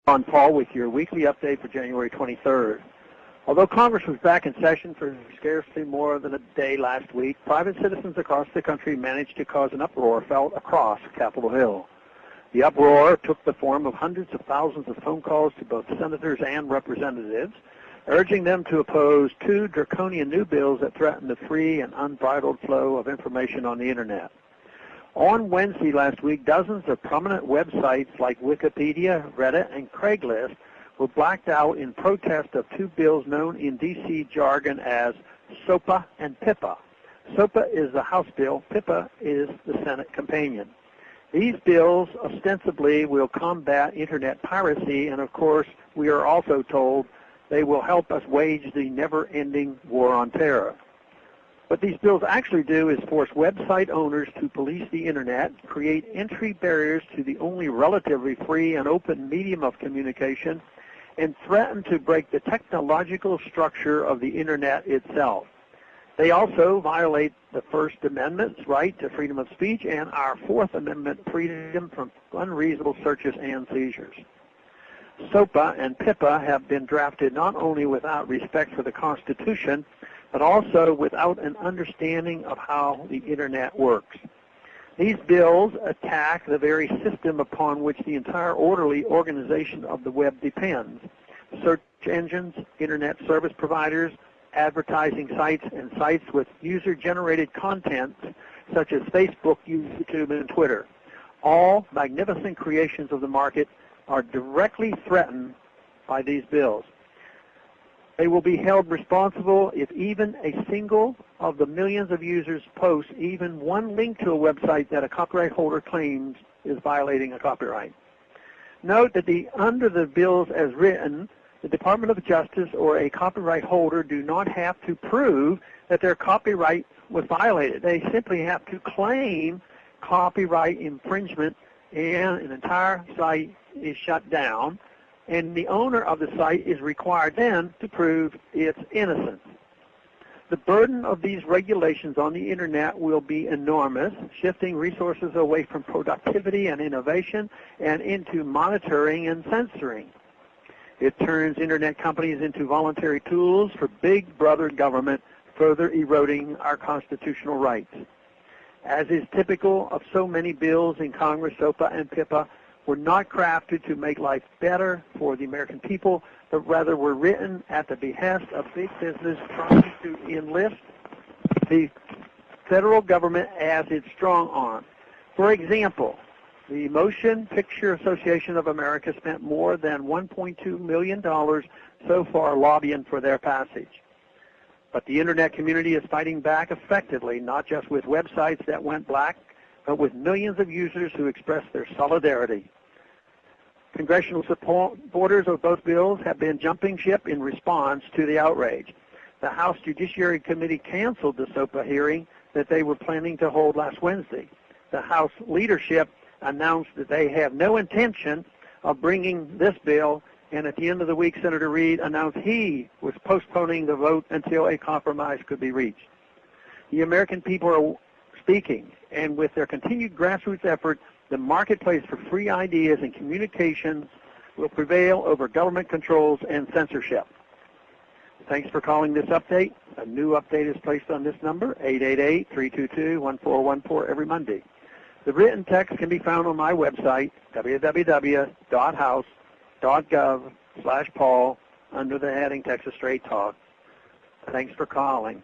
On Paul with your weekly update for January 23rd. Although Congress was back in session for scarcely more than a day last week, private citizens across the country managed to cause an uproar felt across Capitol Hill. The uproar took the form of hundreds of thousands of phone calls to both senators and representatives, urging them to oppose two draconian new bills that threaten the free and unbridled flow of information on the Internet. On Wednesday last week, dozens of prominent websites like Wikipedia, Reddit, and Craigslist were blacked out in protest of two bills known in D.C. jargon as SOPA and PIPA. SOPA is the House bill, PIPA is the Senate companion. These bills ostensibly will combat Internet piracy, and of course, we are also told they will help us wage the never-ending war on terror. What these bills actually do is force website owners to police the Internet, create entry barriers to the only relatively free and open medium of communication, and threaten to break the technological structure of the Internet itself. They also violate the First Amendment's right to freedom of speech and our Fourth Amendment freedom from unreasonable searches and seizures. SOPA and PIPA have been drafted not only without respect for the Constitution, but also without an understanding of how the Internet works. These bills attack the very system upon which the entire orderly organization of the web depends. Search engines, Internet service providers, advertising sites, and sites with user-generated content such as Facebook, YouTube, and Twitter. All magnificent creations of the market are directly threatened by these bills. They will be held responsible if even a single of the millions of users post even one link to a website that a copyright holder claims is violating a copyright. Note that under the bills as written, the Department of Justice or a copyright holder do not have to prove that their copyright was violated. They simply have to claim copyright infringement, and an entire site is shut down, and the owner of the site is required then to prove its innocence. The burden of these regulations on the Internet will be enormous, shifting resources away from productivity and innovation and into monitoring and censoring. It turns Internet companies into voluntary tools for big brother government, further eroding our constitutional rights. As is typical of so many bills in Congress, SOPA and PIPA were not crafted to make life better for the American people, but rather were written at the behest of big business trying to enlist the federal government as its strong arm. For example, the Motion Picture Association of America spent more than $1.2 million so far lobbying for their passage. But the Internet community is fighting back effectively, not just with websites that went black, but with millions of users who express their solidarity. Congressional supporters of both bills have been jumping ship in response to the outrage. The House Judiciary Committee canceled the SOPA hearing that they were planning to hold last Wednesday. The House leadership announced that they have no intention of bringing this bill, and at the end of the week, Senator Reid announced he was postponing the vote until a compromise could be reached. The American people are speaking, and with their continued grassroots effort, the marketplace for free ideas and communications will prevail over government controls and censorship. Thanks for calling this update. A new update is placed on this number, 888-322-1414, every Monday. The written text can be found on my website, www.house.gov/Paul, under the heading Texas Straight Talk. Thanks for calling.